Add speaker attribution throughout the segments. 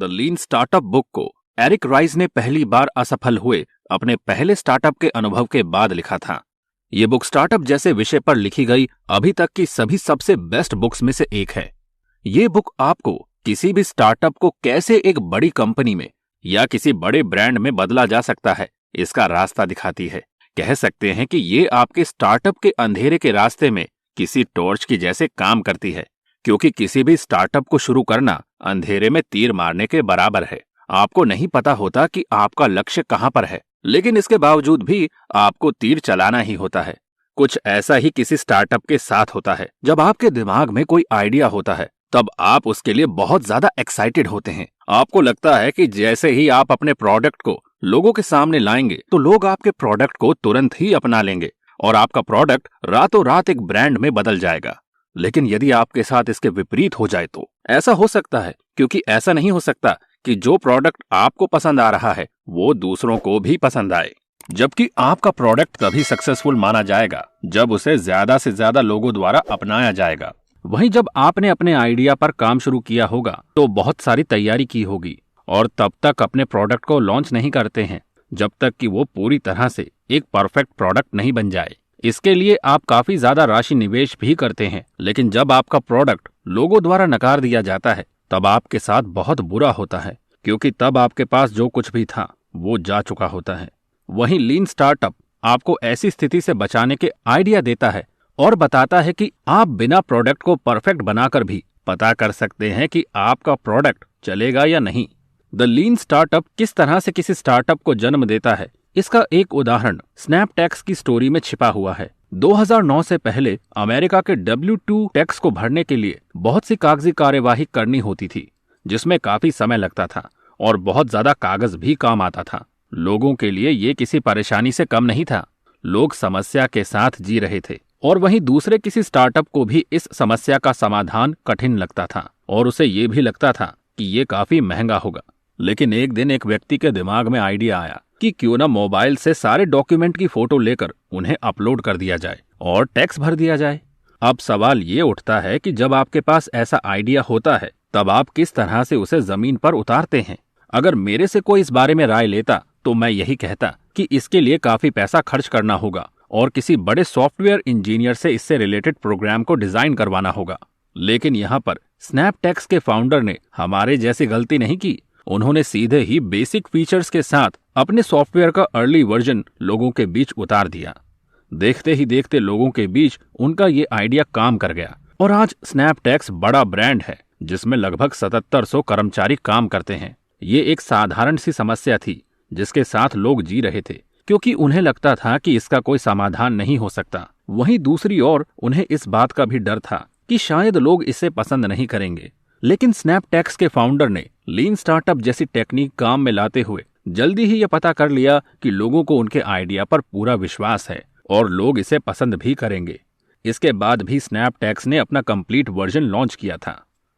Speaker 1: The lean startup book को Eric rice ने पहली बार असफल हुए अपने पहले स्टार्टअप के अनुभव के बाद लिखा था। ये बुक स्टार्टअप जैसे विषय पर लिखी गई अभी तक की सभी सबसे बेस्ट बुक्स में से एक है। ये बुक आपको किसी भी स्टार्टअप को कैसे एक बड़ी कंपनी में या किसी बड़े ब्रांड में बदला जा सकता है, इसका रास्ता दिखाती है। कह सकते हैं कि ये आपके स्टार्टअप के अंधेरे के रास्ते में किसी टॉर्च की जैसे काम करती है, क्योंकि किसी भी स्टार्टअप को शुरू करना अंधेरे में तीर मारने के बराबर है। आपको नहीं पता होता कि आपका लक्ष्य कहां पर है, लेकिन इसके बावजूद भी आपको तीर चलाना ही होता है। कुछ ऐसा ही किसी स्टार्टअप के साथ होता है। जब आपके दिमाग में कोई आइडिया होता है तब आप उसके लिए बहुत ज्यादा एक्साइटेड होते हैं। आपको लगता है कि जैसे ही आप अपने प्रोडक्ट को लोगों के सामने लाएंगे तो लोग आपके प्रोडक्ट को तुरंत ही अपना लेंगे और आपका प्रोडक्ट रातों रात एक ब्रांड में बदल जाएगा। लेकिन यदि आपके साथ इसके विपरीत हो जाए तो ऐसा हो सकता है, क्योंकि ऐसा नहीं हो सकता कि जो प्रोडक्ट आपको पसंद आ रहा है वो दूसरों को भी पसंद आए। जबकि आपका प्रोडक्ट तभी सक्सेसफुल माना जाएगा जब उसे ज्यादा से ज्यादा लोगों द्वारा अपनाया जाएगा। वहीं जब आपने अपने आइडिया पर काम शुरू किया होगा तो बहुत सारी तैयारी की होगी और तब तक अपने प्रोडक्ट को लॉन्च नहीं करते हैं जब तक कि वो पूरी तरह से एक परफेक्ट प्रोडक्ट नहीं बन जाए। इसके लिए आप काफी ज्यादा राशि निवेश भी करते हैं, लेकिन जब आपका प्रोडक्ट लोगों द्वारा नकार दिया जाता है तब आपके साथ बहुत बुरा होता है, क्योंकि तब आपके पास जो कुछ भी था वो जा चुका होता है। वहीं लीन स्टार्टअप आपको ऐसी स्थिति से बचाने के आइडिया देता है और बताता है कि आप बिना प्रोडक्ट को परफेक्ट बनाकर भी पता कर सकते हैं कि आपका प्रोडक्ट चलेगा या नहीं। द लीन स्टार्टअप किस तरह से किसी स्टार्टअप को जन्म देता है, इसका एक उदाहरण स्नैपटैक्स की स्टोरी में छिपा हुआ है। 2009 से पहले अमेरिका के W2 टैक्स को भरने के लिए बहुत सी कागजी कार्यवाही करनी होती थी, जिसमें काफी समय लगता था और बहुत ज्यादा कागज भी काम आता था। लोगों के लिए ये किसी परेशानी से कम नहीं था। लोग समस्या के साथ जी रहे थे और वहीं दूसरे किसी स्टार्टअप को भी इस समस्या का समाधान कठिन लगता था और उसे ये भी लगता था कि ये काफी महंगा होगा। लेकिन एक दिन एक व्यक्ति के दिमाग में आइडिया आया कि क्यों ना मोबाइल से सारे डॉक्यूमेंट की फोटो लेकर उन्हें अपलोड कर दिया जाए और टैक्स भर दिया जाए। अब सवाल ये उठता है कि जब आपके पास ऐसा आइडिया होता है तब आप किस तरह से उसे जमीन पर उतारते हैं। अगर मेरे से कोई इस बारे में राय लेता तो मैं यही कहता कि इसके लिए काफी पैसा खर्च करना होगा और किसी बड़े सॉफ्टवेयर इंजीनियर से इससे रिलेटेड प्रोग्राम को डिजाइन करवाना होगा। लेकिन यहाँ पर स्नैपटैक्स के फाउंडर ने हमारे जैसी गलती नहीं की। उन्होंने सीधे ही बेसिक फीचर्स के साथ अपने सॉफ्टवेयर का अर्ली वर्जन लोगों के बीच उतार दिया। देखते ही देखते लोगों के बीच उनका ये आइडिया काम कर गया और आज स्नैपटैक्स बड़ा ब्रांड है जिसमें लगभग 7700 कर्मचारी काम करते हैं। ये एक साधारण सी समस्या थी जिसके साथ लोग जी रहे थे, क्योंकि उन्हें लगता था कि इसका कोई समाधान नहीं हो सकता। वहीं दूसरी ओर उन्हें इस बात का भी डर था कि शायद लोग इसे पसंद नहीं करेंगे। लेकिन स्नैपटैक्स के फाउंडर ने लीन स्टार्टअप जैसी टेक्निक काम में लाते हुए जल्दी ही यह पता कर लिया कि लोगों को उनके आइडिया पर पूरा विश्वास है और लोग इसे पसंद भी करेंगे। इसके बाद भी स्नैपटैक्स ने अपना कंप्लीट वर्जन लॉन्च किया था।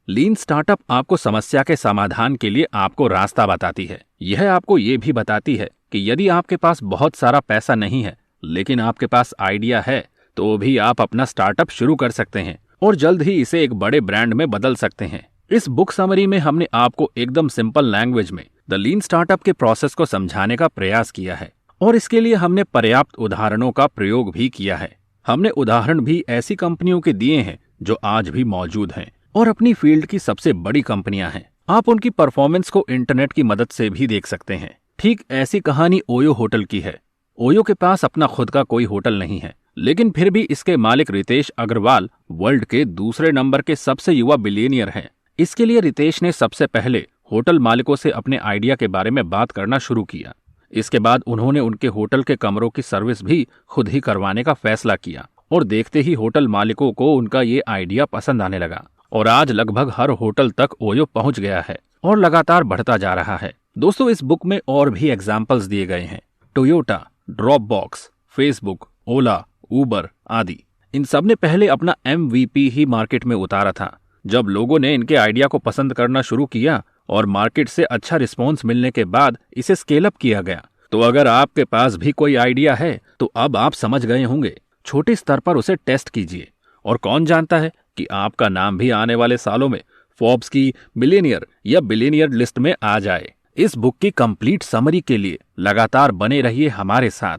Speaker 1: लीन स्टार्टअप आपको समस्या के समाधान के लिए आपको रास्ता बताती है। यह आपको ये भी बताती है कि यदि आपके पास बहुत सारा पैसा नहीं है लेकिन आपके पास आइडिया है तो भी आप अपना स्टार्टअप शुरू कर सकते हैं और जल्द ही इसे एक बड़े ब्रांड में बदल सकते हैं। इस बुक समरी में हमने आपको एकदम सिंपल लैंग्वेज में द लीन स्टार्टअप के प्रोसेस को समझाने का प्रयास किया है और इसके लिए हमने पर्याप्त उदाहरणों का प्रयोग भी किया है। हमने उदाहरण भी ऐसी कंपनियों के दिए हैं जो आज भी मौजूद हैं और अपनी फील्ड की सबसे बड़ी कंपनियां हैं। आप उनकी परफॉर्मेंस को इंटरनेट की मदद से भी देख सकते हैं। ठीक ऐसी कहानी ओयो होटल की है। ओयो के पास अपना खुद का कोई होटल नहीं है, लेकिन फिर भी इसके मालिक रितेश अग्रवाल वर्ल्ड के दूसरे नंबर के सबसे युवा बिलियनियर हैं। इसके लिए रितेश ने सबसे पहले होटल मालिकों से अपने आइडिया के बारे में बात करना शुरू किया। इसके बाद उन्होंने उनके होटल के कमरों की सर्विस भी खुद ही करवाने का फैसला किया और देखते ही होटल मालिकों को उनका ये आइडिया पसंद आने लगा और आज लगभग हर होटल तक ओयो पहुंच गया है और लगातार बढ़ता जा रहा है। दोस्तों, इस बुक में और भी एग्जाम्पल्स दिए गए हैं। टोयोटा, ड्रॉपबॉक्स, फेसबुक, ओला, उबर आदि। इन सब ने पहले अपना MVP ही मार्केट में उतारा था। जब लोगों ने इनके आइडिया को पसंद करना शुरू किया और मार्केट से अच्छा रिस्पॉन्स मिलने के बाद इसे स्केल अप किया गया। तो अगर आपके पास भी कोई आइडिया है तो अब आप समझ गए होंगे। छोटे स्तर पर उसे टेस्ट कीजिए और कौन जानता है कि आपका नाम भी आने वाले सालों में फोर्ब्स की मिलेनियर या बिलियनियर लिस्ट में आ जाए। इस बुक की कंप्लीट समरी के लिए लगातार बने रहिए हमारे साथ।